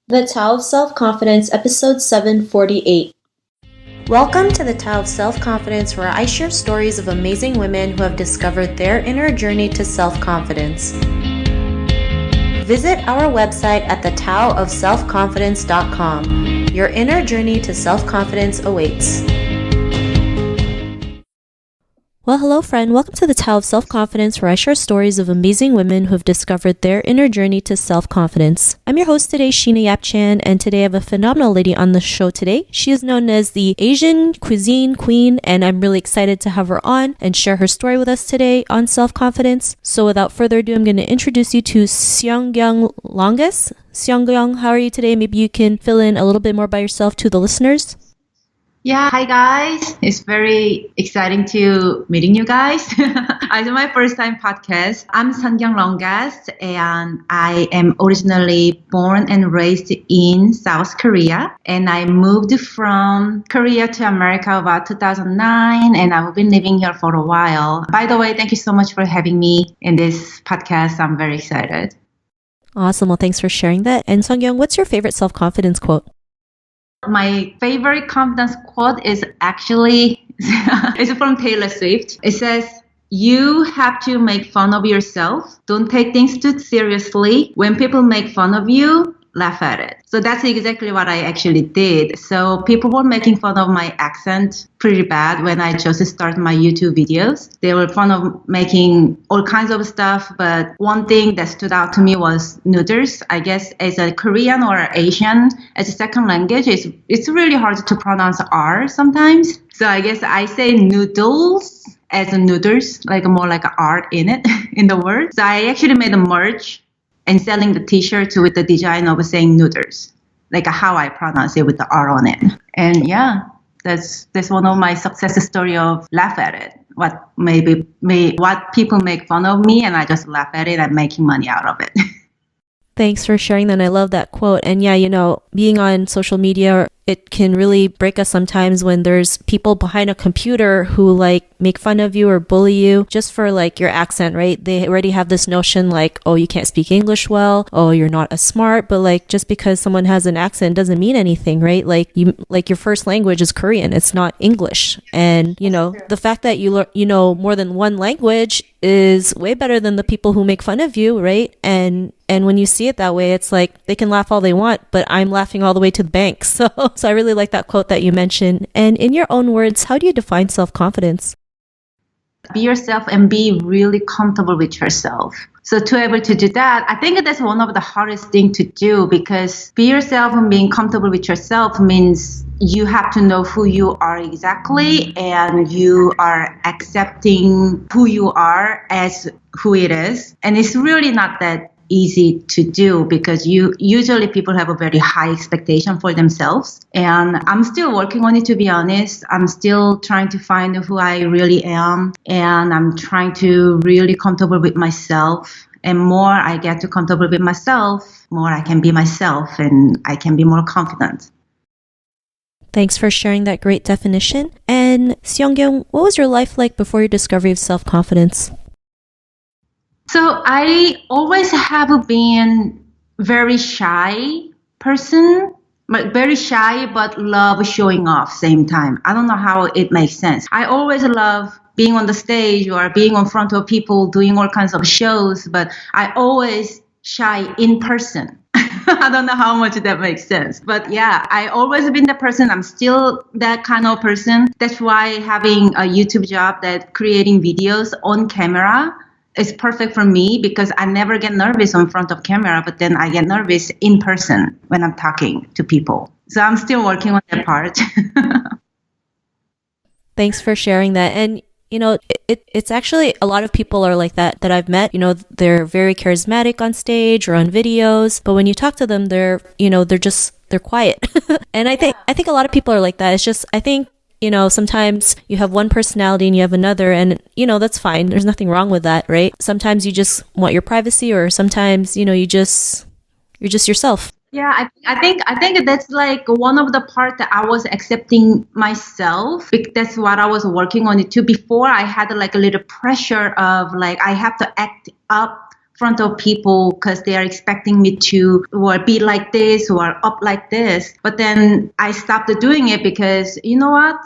The Tao of Self-Confidence, Episode 748. Welcome to the Tao of Self-Confidence, where I share stories of amazing women who have discovered their inner journey to self-confidence. Visit our website at thetaoofselfconfidence.com. Your inner journey to self-confidence awaits. Well, hello friend. Welcome to the Tao of Self-Confidence, where I share stories of amazing women who have discovered their inner journey to self-confidence. I'm your host today, Sheena Yap Chan, and today I have a phenomenal lady on the show today. She is known as the Asian cuisine queen, and I'm really excited to have her on and share her story with us today on self-confidence. So without further ado, I'm going to introduce you to Seonggyung Longus. Seonggyung, how are you today? Maybe you can fill in a little bit more by yourself to the listeners. Yeah, hi guys. It's very exciting to meeting you guys. It's my first time podcast. I'm Seonggyung Longas and I am originally born and raised in South Korea. And I moved from Korea to America about 2009 and I've been living here for a while. By the way, thank you so much for having me in this podcast. I'm very excited. Awesome. Well, thanks for sharing that. And Seonggyung, what's your favorite self-confidence quote? My favorite confidence quote is actually it's from Taylor Swift. It says, "You have to make fun of yourself. Don't take things too seriously. When people make fun of you, laugh at it." So that's exactly what I actually did. So people were making fun of my accent pretty bad when I just started my YouTube videos. They were fun of making all kinds of stuff, but one thing that stood out to me was noodles. I guess as a Korean or Asian, as a second language, it's really hard to pronounce R sometimes. So I guess I say noodles as a noodles, like more like an R in it, in the word. So I actually made a merch and selling the t-shirts with the design of saying noodles, like how I pronounce it with the R on it. And yeah, that's one of my success story of laugh at it. What people make fun of me and I just laugh at it and making money out of it. Thanks for sharing that. And I love that quote. And yeah, being on social media, it can really break us sometimes when there's people behind a computer who make fun of you or bully you just for your accent, right? They already have this notion oh, you can't speak English well. Oh, you're not as smart. But just because someone has an accent doesn't mean anything, right? Your first language is Korean. It's not English. And, the fact that you know more than one language is way better than the people who make fun of you, right? And when you see it that way, it's they can laugh all they want, but I'm laughing all the way to the bank. So I really like that quote that you mentioned. And in your own words, how do you define self-confidence? Be yourself and be really comfortable with yourself. So to be able to do that, I think that's one of the hardest thing to do, because be yourself and being comfortable with yourself means you have to know who you are exactly and you are accepting who you are as who it is. And it's really not that easy to do, because usually people have a very high expectation for themselves, and I'm still working on it, to be honest. I'm still trying to find who I really am, and I'm trying to really comfortable with myself. And more I get to comfortable with myself, more I can be myself and I can be more confident. Thanks for sharing that great definition. And Seonggyung, what was your life like before your discovery of self-confidence? So I always have been very shy person, but very shy, but love showing off same time. I don't know how it makes sense. I always love being on the stage or being in front of people doing all kinds of shows, but I always shy in person. I don't know how much that makes sense. But yeah, I always been the person. I'm still that kind of person. That's why having a YouTube job that creating videos on camera is perfect for me, because I never get nervous in front of camera, but then I get nervous in person when I'm talking to people. So I'm still working on that part. Thanks for sharing that. And it's actually a lot of people are like that I've met. They're very charismatic on stage or on videos, but when you talk to them, they're quiet. And I think a lot of people are like that. It's just, I think, sometimes you have one personality and you have another, and that's fine. There's nothing wrong with that, right? Sometimes you just want your privacy, or sometimes you're just yourself. Yeah, I think that's one of the part that I was accepting myself. That's what I was working on it too. Before I had a little pressure of I have to act up front of people because they are expecting me to or be like this or up like this. But then I stopped doing it because you know what?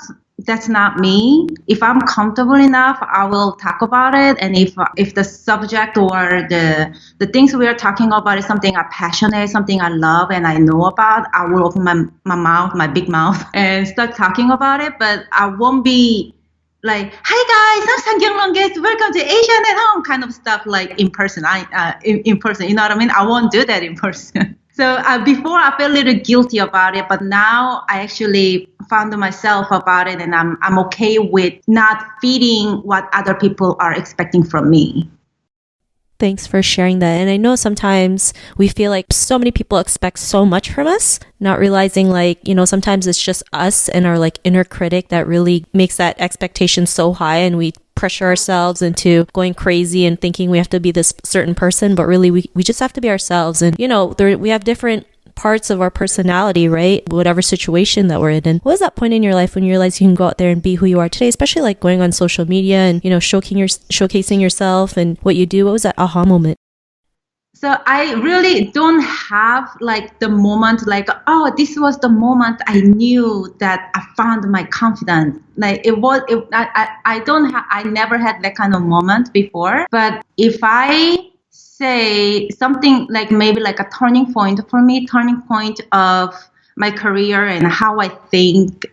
That's not me. If I'm comfortable enough, I will talk about it. And if the subject or the things we are talking about is something I'm passionate, something I love and I know about, I will open my mouth, my big mouth, and start talking about it. But I won't be like, "Hi guys, I'm Sang Longest. Welcome to Asian at Home," kind of stuff like in person. In person, you know what I mean? I won't do that in person. So before I felt a little guilty about it, but now I actually found myself about it, and I'm okay with not feeding what other people are expecting from me. Thanks for sharing that. And I know sometimes we feel like so many people expect so much from us, not realizing like, sometimes it's just us and our like inner critic that really makes that expectation so high, and we pressure ourselves into going crazy and thinking we have to be this certain person, but really we just have to be ourselves. And, we have different parts of our personality, right? Whatever situation that we're in. And what was that point in your life when you realized you can go out there and be who you are today, especially like going on social media and, showcasing yourself and what you do? What was that aha moment? So I really don't have like the moment like, oh, this was the moment I knew that I found my confidence. Like I never had that kind of moment before. But if I say something like maybe like a turning point for me, turning point of my career and how I think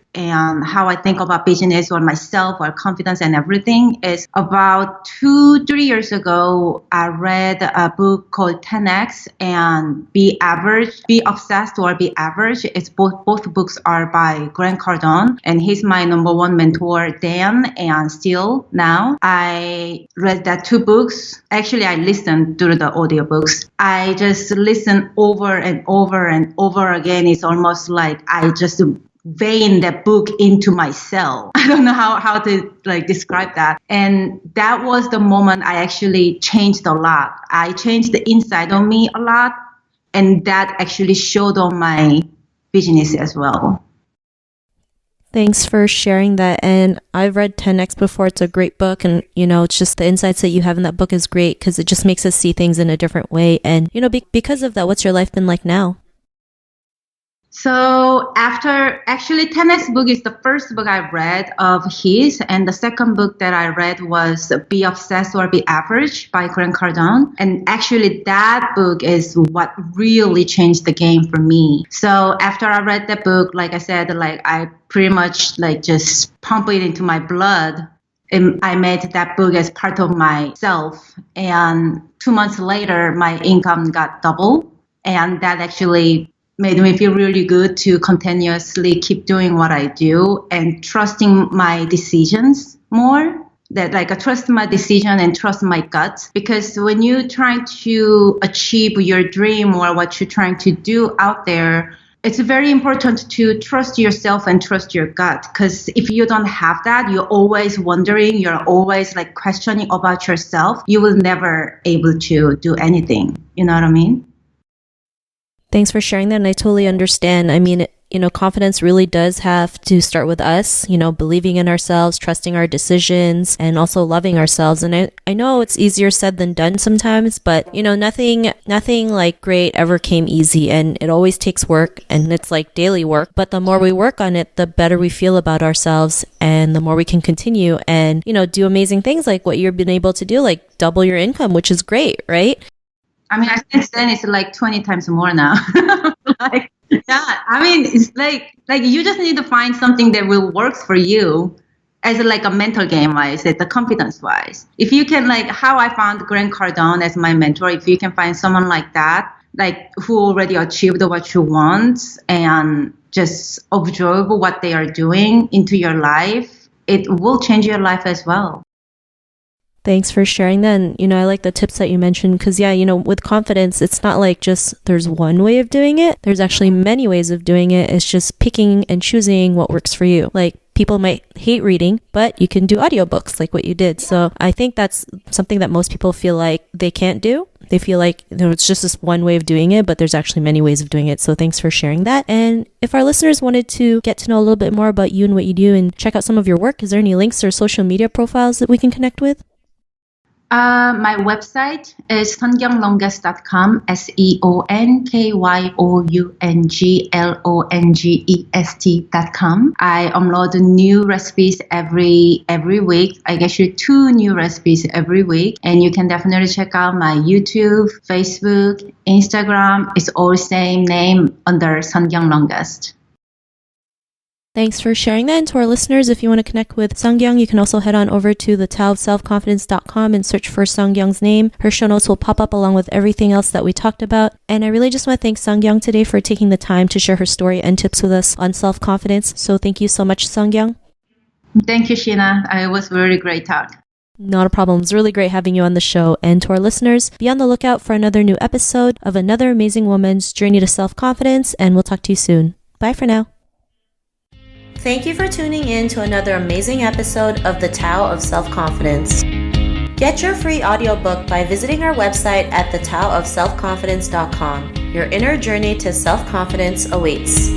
about business or myself or confidence and everything is about 2-3 years ago. I read a book called 10X and Be Average, Be Obsessed or Be Average. It's both books are by Grant Cardone, and he's my number one mentor then and still now. I read that 2 books. Actually, I listened to the audiobooks. I just listen over and over and over again. It's almost like I just vein that book into myself. I don't know how to like describe that. And that was the moment I actually changed a lot. I changed the inside of me a lot, and that actually showed on my business as well. Thanks for sharing that. And I've read 10X before. It's a great book. And, it's just the insights that you have in that book is great because it just makes us see things in a different way. And, because of that, what's your life been like now? So actually 10X book is the first book I read of his, and the second book that I read was Be Obsessed or Be Average by Grant Cardone. And actually that book is what really changed the game for me. So after I read that book, like I said, like I pretty much like just pump it into my blood. And I made that book as part of myself. And 2 months later, my income got double. And that actually made me feel really good to continuously keep doing what I do and trusting my decisions more. That like I trust my decision and trust my gut. Because when you're trying to achieve your dream or what you're trying to do out there, it's very important to trust yourself and trust your gut. Because if you don't have that, you're always wondering, you're always like questioning about yourself, you will never able to do anything. You know what I mean? Thanks for sharing that. And I totally understand. I mean, confidence really does have to start with us, believing in ourselves, trusting our decisions, and also loving ourselves. And I know it's easier said than done sometimes, but, nothing like great ever came easy, and it always takes work, and it's like daily work. But the more we work on it, the better we feel about ourselves, and the more we can continue and, do amazing things like what you've been able to do, like double your income, which is great, right? I mean, since then it's like 20 times more now. It's like you just need to find something that will work for you as like a mental game wise, the confidence wise. If you can like how I found Grant Cardone as my mentor, if you can find someone like that, like who already achieved what you want and just observe what they are doing into your life, it will change your life as well. Thanks for sharing that. And, I like the tips that you mentioned because, with confidence, it's not like just there's one way of doing it. There's actually many ways of doing it. It's just picking and choosing what works for you. Like people might hate reading, but you can do audiobooks like what you did. So I think that's something that most people feel like they can't do. They feel like it's just this one way of doing it, but there's actually many ways of doing it. So thanks for sharing that. And if our listeners wanted to get to know a little bit more about you and what you do and check out some of your work, is there any links or social media profiles that we can connect with? My website is seongyeonglongest.com, seongyeonglongest.com. I upload new recipes every week. I get you 2 new recipes every week, and you can definitely check out my YouTube, Facebook, Instagram. It's all same name under seongyeonglongest. Thanks for sharing that. And to our listeners, if you want to connect with Seongyeong, you can also head on over to thetaoofselfconfidence.com and search for Seongyeong's name. Her show notes will pop up along with everything else that we talked about. And I really just want to thank Seongyeong today for taking the time to share her story and tips with us on self-confidence. So thank you so much, Seongyeong. Thank you, Sheena. It was really great talk. Not a problem. It's really great having you on the show. And to our listeners, be on the lookout for another new episode of another amazing woman's journey to self-confidence. And we'll talk to you soon. Bye for now. Thank you for tuning in to another amazing episode of The Tao of Self-Confidence. Get your free audiobook by visiting our website at thetaoofselfconfidence.com. Your inner journey to self-confidence awaits.